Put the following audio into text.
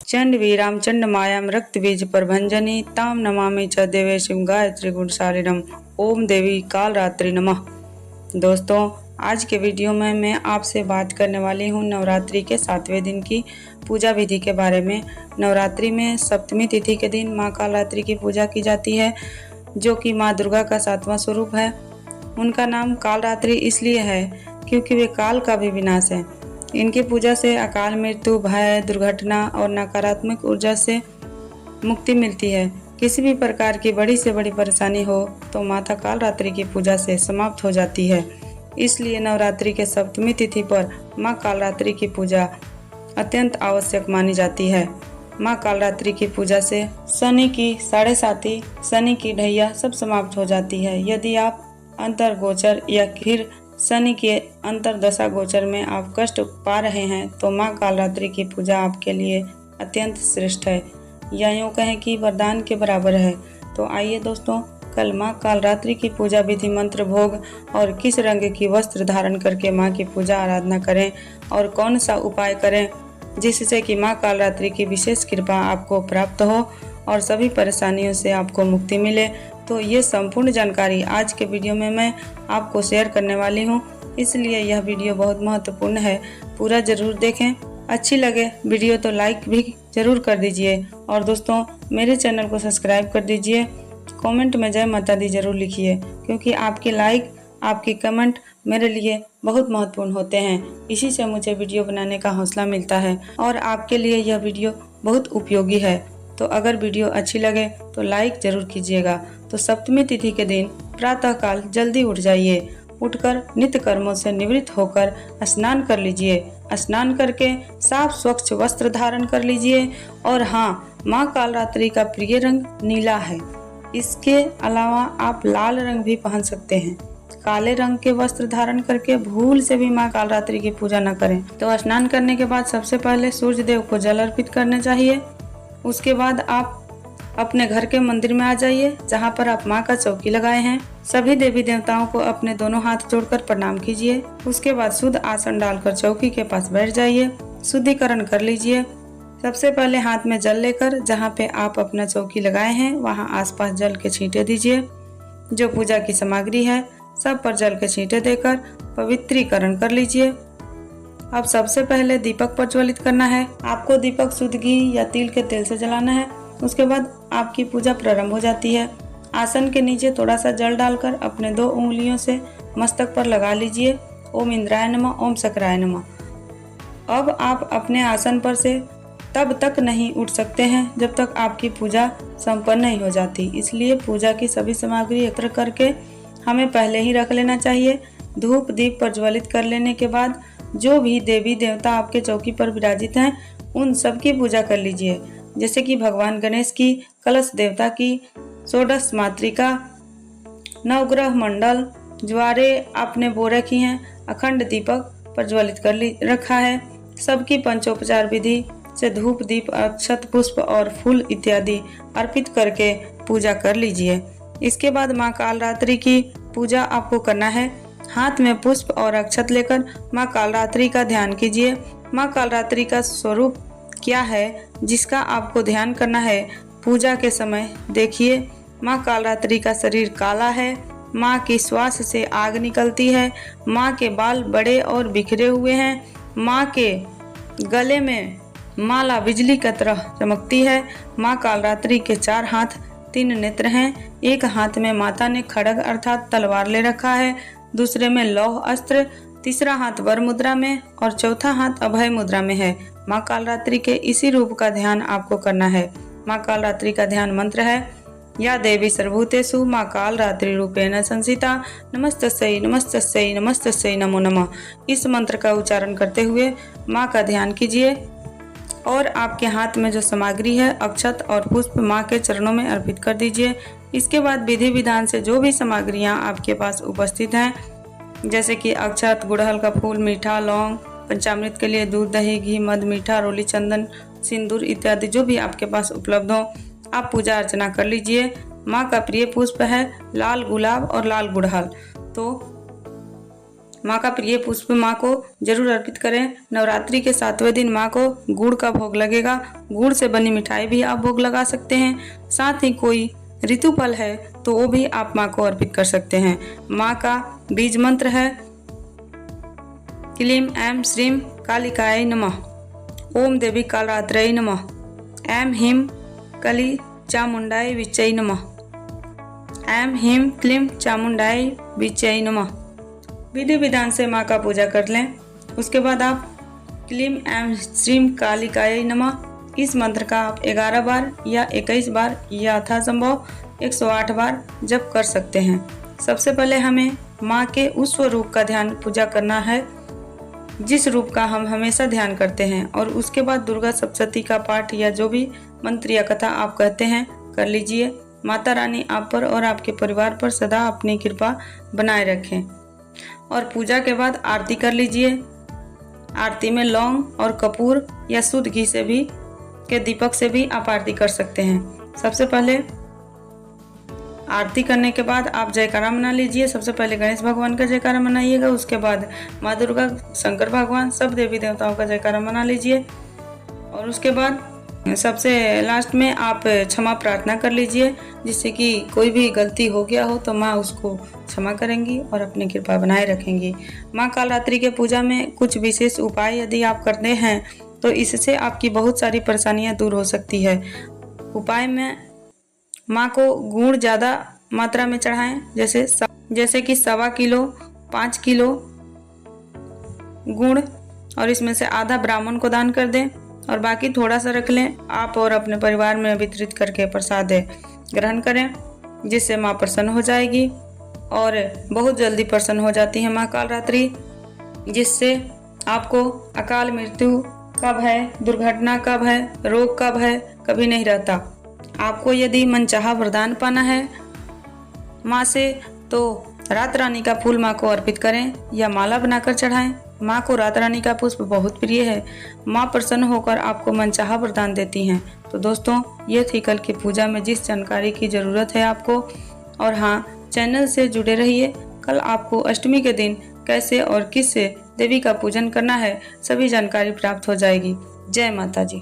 Chand VRAM Chand मायाम रक्त बीज प्रभंजनी ताम नमामि च देवेशिम गायत्री गुणशालिनम। ओम देवी काल रात्रि नमः। दोस्तों, आज के वीडियो में मैं आपसे बात करने वाली हूँ नवरात्रि के 7वें दिन की पूजा विधि के बारे में। नवरात्रि में सप्तमी तिथि के दिन माँ कालरात्रि की पूजा की जाती है, जो कि माँ दुर्गा का 7वां स्वरूप है। उनका नाम कालरात्रि इसलिए है क्योंकि वे काल का भी विनाश है। इनकी पूजा से अकाल मृत्यु, भय, दुर्घटना और नकारात्मक ऊर्जा से मुक्ति मिलती है। किसी भी प्रकार की बड़ी से बड़ी परेशानी हो तो माता कालरात्रि की पूजा से समाप्त हो जाती है। इसलिए नवरात्रि के सप्तमी तिथि पर माँ कालरात्रि की पूजा अत्यंत आवश्यक मानी जाती है। माँ कालरात्रि की पूजा से शनि की 7.5, शनि की ढैया सब समाप्त हो जाती है। यदि आप अंतर गोचर या फिर शनि के अंतरदशा गोचर में आप कष्ट पा रहे हैं तो माँ कालरात्रि की पूजा आपके लिए अत्यंत श्रेष्ठ है, या यूँ कहें कि वरदान के बराबर है। तो आइए दोस्तों, कल माँ कालरात्रि की पूजा विधि, मंत्र, भोग और किस रंग की वस्त्र धारण करके माँ की पूजा आराधना करें और कौन सा उपाय करें जिससे कि माँ कालरात्रि की विशेष कृपा आपको प्राप्त हो और सभी परेशानियों से आपको मुक्ति मिले। तो ये संपूर्ण जानकारी आज के वीडियो में मैं आपको शेयर करने वाली हूँ, इसलिए यह वीडियो बहुत महत्वपूर्ण है। पूरा जरूर देखें। अच्छी लगे वीडियो तो लाइक भी जरूर कर दीजिए और दोस्तों मेरे चैनल को सब्सक्राइब कर दीजिए। कमेंट में जय माता दी जरूर लिखिए, क्योंकि आपके लाइक, आपकी कमेंट मेरे लिए बहुत महत्वपूर्ण होते हैं। इसी से मुझे वीडियो बनाने का हौसला मिलता है और आपके लिए यह वीडियो बहुत उपयोगी है। तो अगर वीडियो अच्छी लगे तो लाइक जरूर कीजिएगा। तो सप्तमी तिथि के दिन प्रातःकाल जल्दी उठ जाइए। उठकर नित्य कर्मों से निवृत्त होकर स्नान कर लीजिए। स्नान करके साफ स्वच्छ वस्त्र धारण कर लीजिए। और हाँ, माँ कालरात्रि का प्रिय रंग नीला है। इसके अलावा आप लाल रंग भी पहन सकते हैं। काले रंग के वस्त्र धारण करके भूल से भी माँ कालरात्रि की पूजा न करें। तो स्नान करने के बाद सबसे पहले सूर्य देव को जल अर्पित करना चाहिए। उसके बाद आप अपने घर के मंदिर में आ जाइए, जहाँ पर आप माँ का चौकी लगाए हैं। सभी देवी देवताओं को अपने दोनों हाथ जोड़कर प्रणाम कीजिए। उसके बाद शुद्ध आसन डालकर चौकी के पास बैठ जाइए। शुद्धिकरण कर लीजिए। सबसे पहले हाथ में जल लेकर जहाँ पे आप अपना चौकी लगाए हैं वहाँ आसपास जल के छींटे दीजिए। जो पूजा की सामग्री है सब पर जल के छींटे देकर पवित्रीकरण कर लीजिए। अब सबसे पहले दीपक प्रज्वलित करना है। आपको दीपक शुद्ध घी या तिल के तेल से जलाना है। उसके बाद आपकी पूजा प्रारंभ हो जाती है। आसन के नीचे थोड़ा सा जल डालकर अपने 2 उंगलियों से मस्तक पर लगा लीजिए। ओम इंद्राय नमः, ओम शक्राय नमः। अब आप अपने आसन पर से तब तक नहीं उठ सकते हैं जब तक आपकी पूजा संपन्न नहीं हो जाती। इसलिए पूजा की सभी सामग्री एकत्र करके हमें पहले ही रख लेना चाहिए। धूप दीप प्रज्वलित कर लेने के बाद जो भी देवी देवता आपके चौकी पर विराजित हैं उन सब की पूजा कर लीजिए। जैसे कि भगवान गणेश की, कलश देवता की, षोडश मातृका, नवग्रह मंडल, ज्वारे आपने बो रखी हैं, अखंड दीपक प्रज्वलित कर रखा है। सबकी पंचोपचार विधि से धूप दीप, अक्षत, पुष्प और फूल इत्यादि अर्पित करके पूजा कर लीजिए। इसके बाद माँ कालरात्रि की पूजा आपको करना है। हाथ में पुष्प और अक्षत लेकर माँ कालरात्रि का ध्यान कीजिए। माँ कालरात्रि का स्वरूप क्या है जिसका आपको ध्यान करना है पूजा के समय देखिए। माँ कालरात्रि का शरीर काला है। माँ की श्वास से आग निकलती है। माँ के बाल बड़े और बिखरे हुए हैं। माँ के गले में माला बिजली की तरह चमकती है। माँ कालरात्रि के 4 हाथ, 3 नेत्र हैं। एक हाथ में माता ने खड्ग अर्थात तलवार ले रखा है, दूसरे में लौह अस्त्र, तीसरा हाथ वर मुद्रा में और चौथा हाथ अभय मुद्रा में है। माँ कालरात्रि के इसी रूप का ध्यान आपको करना है। माँ कालरात्रि का ध्यान मंत्र है, या देवी सर्वभूतेषु माँ कालरात्रि रूपेण संस्थिता, नमस्तस्यै नमस्तस्यै नमस्तस्यै नमो नमः। इस मंत्र का उच्चारण करते हुए माँ का ध्यान कीजिए और आपके हाथ में जो सामग्री है, अक्षत और पुष्प, माँ के चरणों में अर्पित कर दीजिए। इसके बाद विधि विधान से जो भी सामग्रियाँ आपके पास उपस्थित हैं, जैसे कि अक्षत, गुड़हल का फूल, मीठा, लौंग, पंचामृत के लिए दूध, दही, घी, मध, मीठा, रोली, चंदन, सिंदूर इत्यादि जो भी आपके पास उपलब्ध हो, आप पूजा अर्चना कर लीजिए। माँ का प्रिय पुष्प है लाल गुलाब और लाल गुड़हल। तो माँ का प्रिय पुष्प माँ को जरूर अर्पित करें। नवरात्रि के 7वें दिन माँ को गुड़ का भोग लगेगा। गुड़ से बनी मिठाई भी आप भोग लगा सकते हैं। साथ ही कोई ऋतु फल है तो वो भी आप माँ को अर्पित कर सकते हैं। माँ का बीज मंत्र है क्लीं ऐं श्रीं कालिकायै नमः, ओम देवी कालरात्रै नमः, ऐं ह्रीं कली चामुंडाय विच्चै नमः, ऐं ह्रीं क्लीं चामुंडाय विच्चै नमः। विधि विधान से माँ का पूजा कर लें। उसके बाद आप क्लीं ऐं श्रीं कालिकायै नमः इस मंत्र का आप 11 बार या 21 बार या यथासंभव 108 बार जप कर सकते हैं। सबसे पहले हमें माँ के उस स्वरूप का ध्यान पूजा करना है जिस रूप का हम हमेशा ध्यान करते हैं, और उसके बाद दुर्गा सप्तशती का पाठ या जो भी मंत्र या कथा आप कहते हैं कर लीजिए। माता रानी आप पर और आपके परिवार पर सदा अपनी कृपा बनाए रखें। और पूजा के बाद आरती कर लीजिए। आरती में लौंग और कपूर या शुद्ध घी से भी के दीपक से भी आप आरती कर सकते हैं। सबसे पहले आरती करने के बाद आप जयकारा मना लीजिए। सबसे पहले गणेश भगवान का जयकारा मनाइएगा, उसके बाद माँ दुर्गा, शंकर भगवान, सब देवी देवताओं का जयकारा मना लीजिए। और उसके बाद सबसे लास्ट में आप क्षमा प्रार्थना कर लीजिए, जिससे कि कोई भी गलती हो गया हो तो माँ उसको क्षमा करेंगी और अपनी कृपा बनाए रखेंगी। माँ कालरात्रि के पूजा में कुछ विशेष उपाय यदि आप करते हैं तो इससे आपकी बहुत सारी परेशानियाँ दूर हो सकती है। उपाय में माँ को गुड़ ज़्यादा मात्रा में चढ़ाएं, जैसे कि 1.25 किलो 5 किलो गुड़, और इसमें से आधा ब्राह्मण को दान कर दें और बाकी थोड़ा सा रख लें आप और अपने परिवार में वितरित करके प्रसाद ग्रहण करें, जिससे माँ प्रसन्न हो जाएगी। और बहुत जल्दी प्रसन्न हो जाती है माँ कालरात्रि, जिससे आपको अकाल मृत्यु का भय, दुर्घटना का भय, रोग का भय कभी नहीं रहता। आपको यदि मनचाहा वरदान पाना है माँ से तो रात रानी का फूल माँ को अर्पित करें या माला बनाकर चढ़ाएं। माँ को रात रानी का पुष्प बहुत प्रिय है। माँ प्रसन्न होकर आपको मनचाहा वरदान देती हैं। तो दोस्तों, ये थी कल की पूजा में जिस जानकारी की ज़रूरत है आपको। और हाँ, चैनल से जुड़े रहिए। कल आपको अष्टमी के दिन कैसे और किससे देवी का पूजन करना है, सभी जानकारी प्राप्त हो जाएगी। जय माता जी।